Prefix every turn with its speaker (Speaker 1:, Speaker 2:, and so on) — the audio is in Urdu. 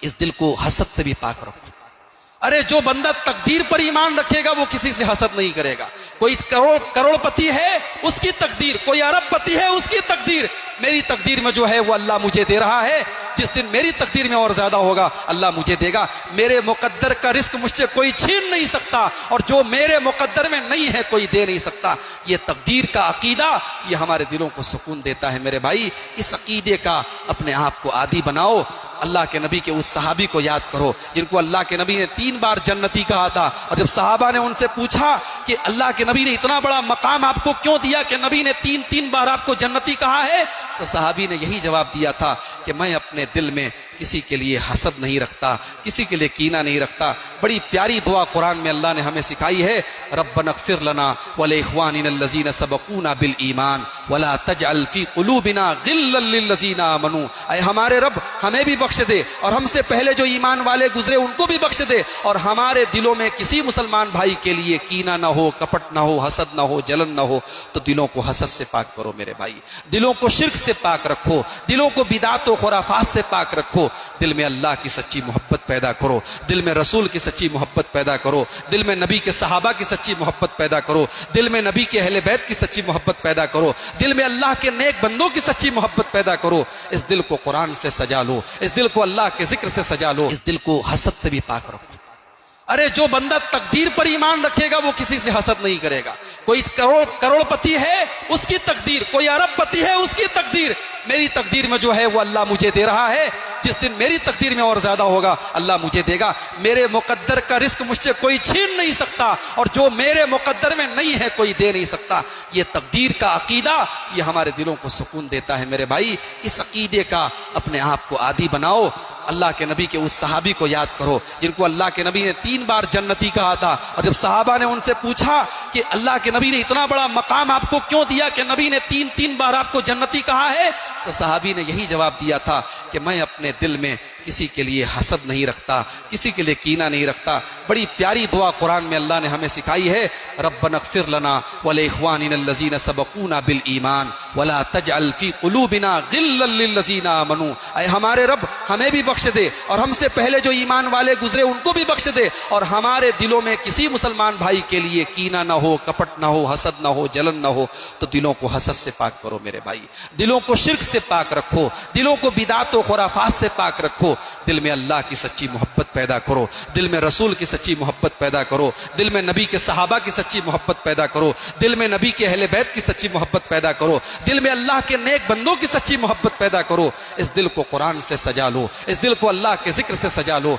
Speaker 1: اس دل کو حسد سے بھی پاک رکھو۔ ارے جو بندہ تقدیر پر ایمان رکھے گا وہ کسی سے حسد نہیں کرے گا۔ کوئی کروڑ پتی ہے اس کی تقدیر، کوئی ارب پتی ہے اس کی تقدیر، میری تقدیر میں جو ہے وہ اللہ مجھے دے رہا ہے، جس دن میری تقدیر میں اور زیادہ ہوگا اللہ مجھے دے گا۔ میرے مقدر کا رزق مجھ سے کوئی چھین نہیں سکتا، اور جو میرے مقدر میں نہیں ہے کوئی دے نہیں سکتا۔ یہ تقدیر کا عقیدہ یہ ہمارے دلوں کو سکون دیتا ہے میرے بھائی۔ اس عقیدے کا اپنے آپ کو عادی بناؤ۔ اللہ کے نبی کے اس صحابی کو یاد کرو جن کو اللہ کے نبی نے 3 بار جنتی کہا تھا، اور جب صحابہ نے ان سے پوچھا کہ اللہ کے نبی نے اتنا بڑا مقام آپ کو کیوں دیا کہ نبی نے 3 بار آپ کو جنتی کہا ہے، تو صحابی نے یہی جواب دیا تھا کہ میں اپنے دل میں کسی کے لیے حسد نہیں رکھتا، کسی کے لیے کینہ نہیں رکھتا۔ بڑی پیاری دعا قرآن میں اللہ نے ہمیں سکھائی ہے، ربنا اغفر لنا ولاخواننا الذین سبقونا بالایمان ولا تجعل فی قلوبنا غلا للذین آمنوا۔ اے ہمارے رب ہمیں بھی بخش دے، اور ہم سے پہلے جو ایمان والے گزرے ان کو بھی بخش دے، اور ہمارے دلوں میں کسی مسلمان بھائی کے لیے کینہ نہ ہو، کپٹ نہ ہو، حسد نہ ہو، جلن نہ ہو۔ تو دلوں کو حسد سے پاک کرو میرے بھائی، دلوں کو شرک سے پاک رکھو، دلوں کو بدعت و خرافات سے پاک رکھو۔ دل میں اللہ کی سچی محبت پیدا کرو، دل میں رسول کی سچی محبت پیدا کرو، دل میں نبی کے صحابہ کی سچی محبت پیدا کرو، دل میں نبی کے اہل بیت کی سچی محبت پیدا کرو، دل میں اللہ کے نیک بندوں کی سچی محبت پیدا کرو۔ اس دل کو قرآن سے سجا لو، اس دل کو اللہ کے ذکر سے سجا لو، اس دل کو حسد سے بھی پاک رکھو۔ ارے جو بندہ تقدیر پر ایمان رکھے گا وہ کسی سے حسد نہیں کرے گا۔ کوئی کروڑ پتی ہے اس کی تقدیر، کوئی ارب پتی ہے اس کی تقدیر، میری تقدیر میں جو ہے وہ اللہ مجھے دے رہا ہے، جس دن میری تقدیر میں اور زیادہ ہوگا اللہ مجھے دے گا۔ میرے مقدر کا رزق مجھ سے کوئی چھین نہیں سکتا، اور جو میرے مقدر میں نہیں ہے کوئی دے نہیں سکتا۔ یہ تقدیر کا عقیدہ یہ ہمارے دلوں کو سکون دیتا ہے میرے بھائی۔ اس عقیدے کا اپنے آپ کو عادی بناؤ۔ اللہ کے نبی کے اس صحابی کو یاد کرو جن کو اللہ کے نبی نے 3 بار جنتی کہا تھا، اور جب صحابہ نے ان سے پوچھا کہ اللہ کے نبی نے اتنا بڑا مقام آپ کو کیوں دیا کہ نبی نے 3 بار آپ کو جنتی کہا ہے، تو صحابی نے یہی جواب دیا تھا کہ میں اپنے دل میں کسی کے لیے حسد نہیں رکھتا، کسی کے لیے کینہ نہیں رکھتا۔ بڑی پیاری دعا قرآن میں اللہ نے ہمیں سکھائی ہے، ربنا اغفر لنا ولاخواننا الذین سبقونا بالایمان ولا تجعل فی قلوبنا غلا للذین آمنوا۔ اے ہمارے رب ہمیں بھی بخش دے، اور ہم سے پہلے جو ایمان والے گزرے ان کو بھی بخش دے، اور ہمارے دلوں میں کسی مسلمان بھائی کے لیے کینہ نہ ہو، کپٹ نہ ہو، حسد نہ ہو، جلن نہ ہو۔ تو دلوں کو حسد سے پاک کرو میرے بھائی، دلوں کو شرک سے پاک رکھو، دلوں کو بدعت و خرافات سے پاک رکھو۔ دل میں اللہ کی سچی محبت پیدا کرو، دل میں رسول کی سچی محبت پیدا کرو، دل میں نبی کے صحابہ کی سچی محبت پیدا کرو، دل میں نبی کے اہل بیت کی سچی محبت پیدا کرو، دل میں اللہ کے نیک بندوں کی سچی محبت پیدا کرو۔ اس دل کو قرآن سے سجا لو، اس دل کو اللہ کے ذکر سے سجا لو۔